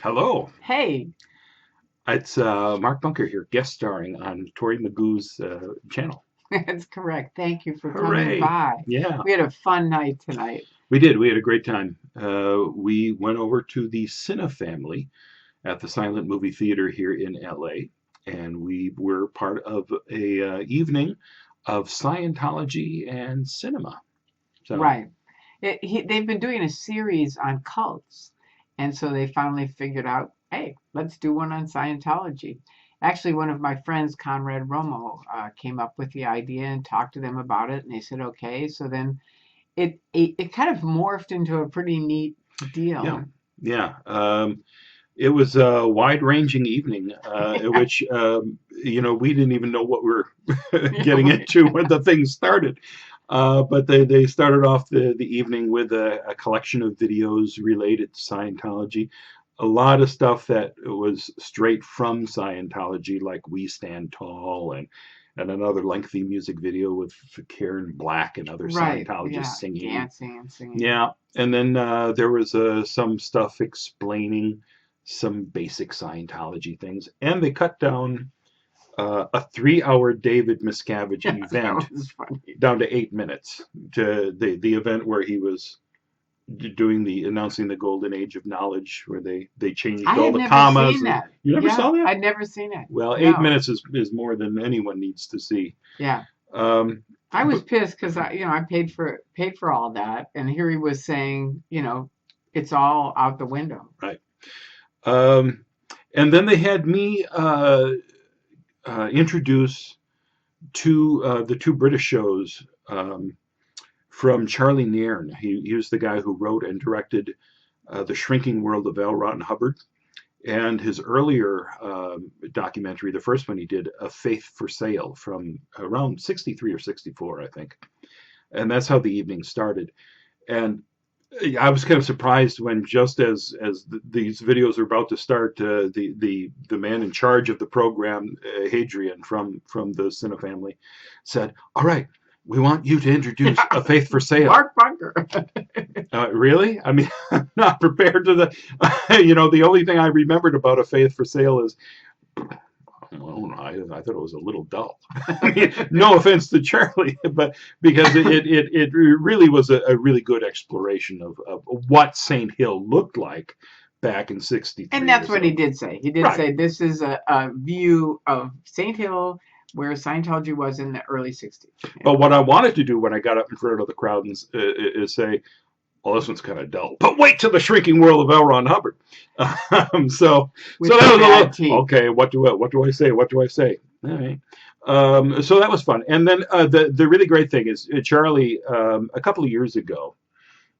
Hello, Hey, it's Mark Bunker here, guest starring on Tori Magoo's channel. that's correct. Thank you for coming Hooray! by. Yeah, We had a fun night tonight. we did. We had a great time. We went over to the Cinefamily at the Silent Movie Theater here in LA, and we were part of a evening of Scientology and cinema. So, Right. They've been doing a series on cults, and so they finally figured out, hey, let's do one on Scientology. Actually, one of my friends, Conrad Romo, came up with the idea and talked to them about it, and they said, okay. So then it kind of morphed into a pretty neat yeah, deal. yeah. It was a wide-ranging evening, in which we didn't even know what we were Yeah, getting right. into when the thing started. But they started off the evening with a collection of videos related to Scientology. A lot of stuff that was straight from Scientology, like "We Stand Tall" and another lengthy music video with Karen Black and other Right. Scientologists Yeah. singing. Dancing and singing. Yeah, and then there was some stuff explaining some basic Scientology things, and they cut down a 3-hour David Miscavige Yeah, event that was funny. down to 8 minutes to the event where he was doing the announcing the golden age of knowledge, where they I changed all had the never commas, seen and that. you never Yeah, saw that. I'd never seen it. Well, eight No. minutes is more than anyone needs to see. Yeah. Um, I was but pissed because I paid for all that, and here he was saying, it's all out the window. right. Um, and then they had me introduce the two British shows from Charlie Nairn. He was the guy who wrote and directed The Shrinking World of L. Ron Hubbard, and his earlier documentary, the first one he did, A Faith for Sale, from around 63 or 64, I think. And that's how the evening started. And I was kind of surprised when, just as these videos are about to start, the man in charge of the program, Hadrian from the Cinefamily, said, "All right, we want you to introduce A Faith for Sale." Mark Bunker. Really? I mean, I'm not prepared to the. The only thing I remembered about A Faith for Sale is, well, I thought it was a little dull. I mean, no offense to Charlie, but because it really was a really good exploration of what St. Hill looked like back in And '63 or that's what he so. did say. He did Right. say this is a view of St. Hill where Scientology was in the early 60s. Yeah. But what I wanted to do when I got up in front of the crowd is say, "Well, this one's kind of dull, but wait till the shrinking world of L. Ron Hubbard." So With the that was a bad little teeth. okay. What do I say? What do I say? All right. So that was fun. And then the really great thing is, Charlie, a couple of years ago,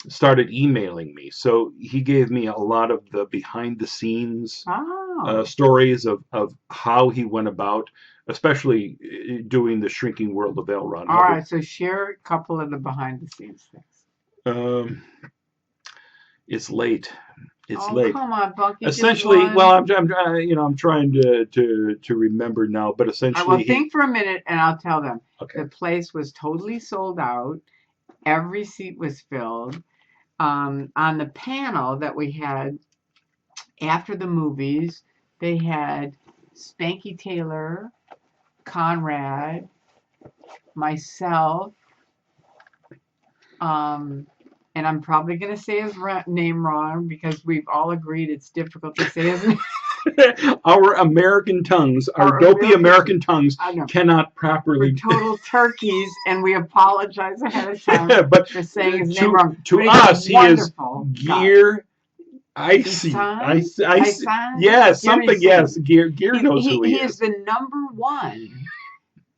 started emailing me. So he gave me a lot of the behind the scenes Oh. stories of how he went about, especially doing the shrinking world of L. Ron All Hubbard. right, so share a couple of the behind the scenes things. Um, it's late. It's Oh, late. come on, Bunky, just Essentially, well, one. I'm trying to remember now, but I essentially will he. think for a minute and I'll tell them. Okay. The place was totally sold out. Every seat was filled. On the panel that we had after the movies, they had Spanky Taylor, Conrad, myself, um, and I'm probably going to say his name wrong because we've all agreed it's difficult to say his name. Our American tongues, our Our dopey American, American tongues, I know, cannot we're properly. total turkeys, and we apologize ahead of time But for saying his name to wrong. to But he's a us, he is wonderful guy. Gear. I see. I Isan, see. I see. Isan, Yes, Gary something. Yes, Singh. Gear knows who he He is is. the number one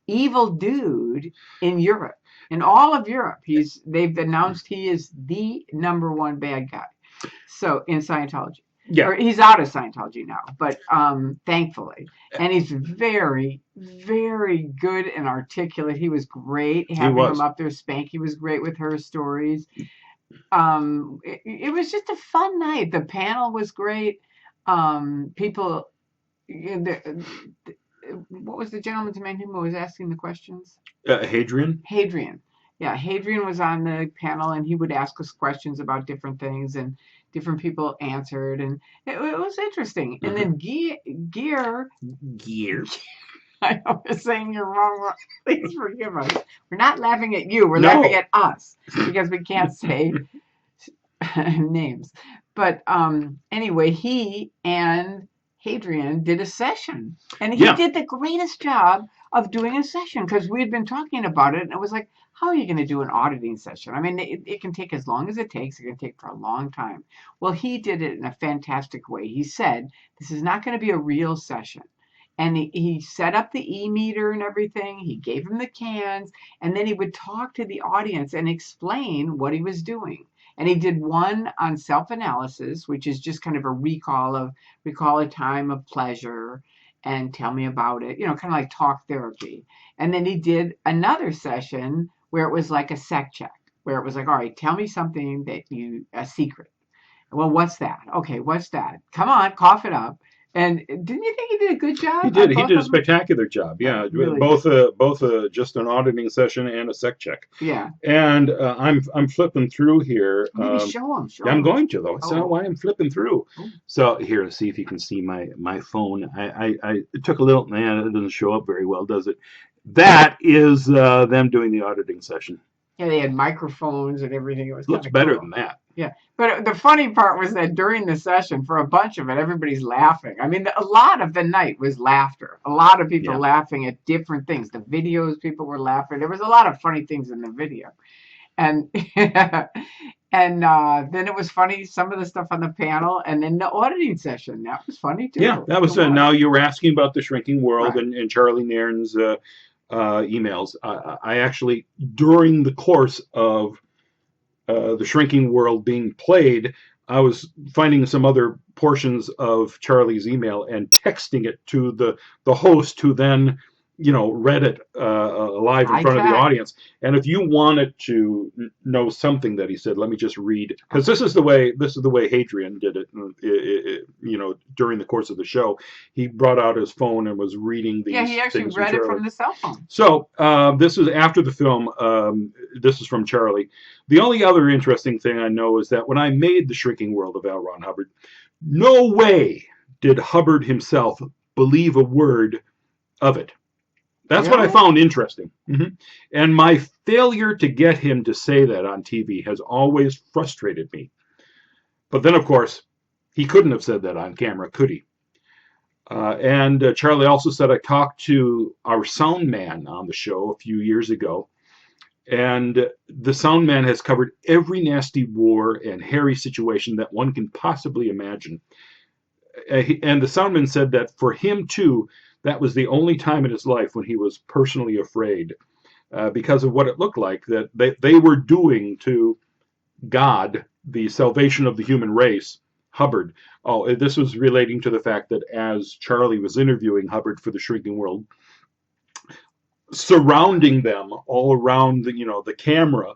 evil dude in Europe. In all of Europe, they've announced he is the number one bad guy. So in Scientology. Yeah, Or he's out of Scientology now, but thankfully. And he's very, very good and articulate. He was great he having him was. up there. Spanky was great with her stories. It was just a fun night. The panel was great. People, what was the gentleman's name who was asking the questions? Hadrian. Hadrian. Yeah, Hadrian was on the panel and he would ask us questions about different things. And different people answered, and it was interesting. And then Gear, Gear. I was saying you're wrong. Please forgive us. We're not laughing at you. We're laughing No. at us because we can't say names. But anyway, he and Hadrian did a session, and he Yeah. did the greatest job of doing a session because we had been talking about it, and it was like, how are you going to do an auditing session? I mean, it can take as long as it takes. It can take for a long time. Well, he did it in a fantastic way. He said, this is not going to be a real session. And he set up the e-meter and everything. He gave him the cans, and then he would talk to the audience and explain what he was doing. And he did one on self-analysis, which is just kind of a recall a time of pleasure and tell me about it, kind of like talk therapy. And then he did another session where it was like a sec check, where it was like, all right, tell me something a secret. Well, what's that? Okay, what's that? Come on, cough it up. And didn't you think he did a good job? He did. He Both did a of them? spectacular job. Yeah, Really? both just an auditing session and a sec check. Yeah. And I'm flipping through here. Maybe show him. Yeah, I'm going to though. That's not Oh. why I'm flipping through. Oh. So here, let's see if you can see my phone. It took a little. Man, it doesn't show up very well, does it? That is them doing the auditing session. Yeah, they had microphones and everything. It was Looks kinda better cool. than that. Yeah, but the funny part was that during the session, for a bunch of it, everybody's laughing. I mean, a lot of the night was laughter. A lot of people laughing at different things. The videos, people were laughing. There was a lot of funny things in the video, and and then it was funny. Some of the stuff on the panel, and then the auditing session. That was funny too. Yeah, that was. Now you were asking about the shrinking world Right. and Charlie Nairn's emails. I actually, during the course of the shrinking world being played, I was finding some other portions of Charlie's email and texting it to the host, who then read it live in front of the audience. And if you wanted to know something that he said, let me just read, because this is the way Hadrian did it. During the course of the show, he brought out his phone and was reading these. Yeah, he actually things read it from the cell phone. So this is after the film. This is from Charlie. The only other interesting thing I know is that when I made The Shrinking World of L. Ron Hubbard, no way did Hubbard himself believe a word of it. That's what I found interesting. And my failure to get him to say that on TV has always frustrated me. But then, of course, he couldn't have said that on camera, could he? And Charlie also said, I talked to our sound man on the show a few years ago, and the sound man has covered every nasty war and hairy situation that one can possibly imagine. And the soundman said that for him, too, that was the only time in his life when he was personally afraid because of what it looked like that they were doing to God, the salvation of the human race, Hubbard. Oh, this was relating to the fact that as Charlie was interviewing Hubbard for The Shrinking World, surrounding them all around the camera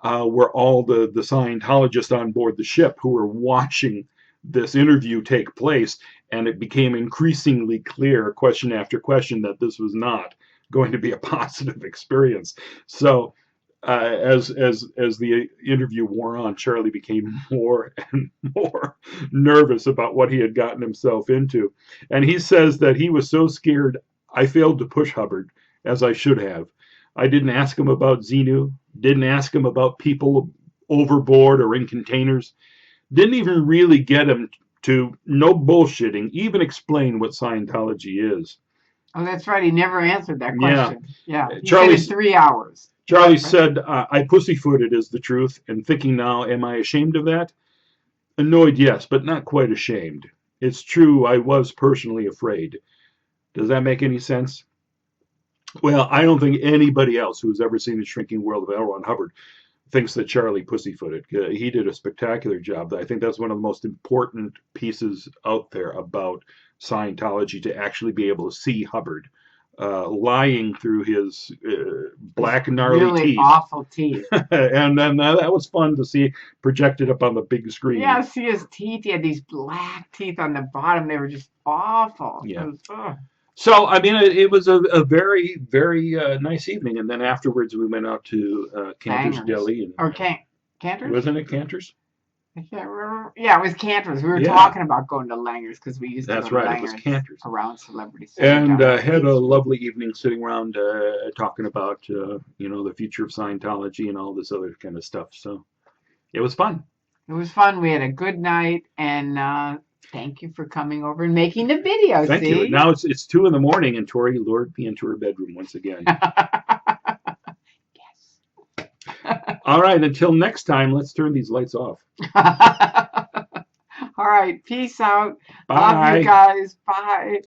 were all the Scientologists on board the ship who were watching this interview take place, and it became increasingly clear, question after question, that this was not going to be a positive experience. So as the interview wore on, Charlie became more and more nervous about what he had gotten himself into. And he says that he was so scared, I failed to push Hubbard as I should have. I didn't ask him about Xenu, didn't ask him about people overboard or in containers, didn't even really get him to, no bullshitting, even explain what Scientology is. Oh, that's right. He never answered that question. Yeah. He Charlie said in 3 hours. Charlie said, I pussyfooted is the truth, and thinking now, am I ashamed of that? Annoyed, yes, but not quite ashamed. It's true, I was personally afraid. Does that make any sense? Well, I don't think anybody else who's ever seen The Shrinking World of L. Ron Hubbard thinks that Charlie pussyfooted. He did a spectacular job. I think that's one of the most important pieces out there about Scientology, to actually be able to see Hubbard lying through his black, gnarly really teeth. Awful teeth. And then that was fun to see projected up on the big screen. Yeah, see his teeth. He had these black teeth on the bottom. They were just awful. Yeah. So, I mean, it was a very, very nice evening. And then afterwards, we went out to Cantor's Deli. Cantor's? Wasn't it Cantor's? I can't remember. Yeah, it was Cantor's. We were Yeah, talking about going to Langer's because we used to go that's to right. It was Langer's Cantor's. around Celebrity Center And down on had a 50th Street. lovely evening sitting around talking about the future of Scientology and all this other kind of stuff. So it was fun. It was fun. We had a good night, and thank you for coming over and making the video. Thank you. See? Now it's 2 a.m. and Tori lured me into her bedroom once again. Yes. All right. Until next time, let's turn these lights off. All right. Peace out. Love you Bye. guys. Bye.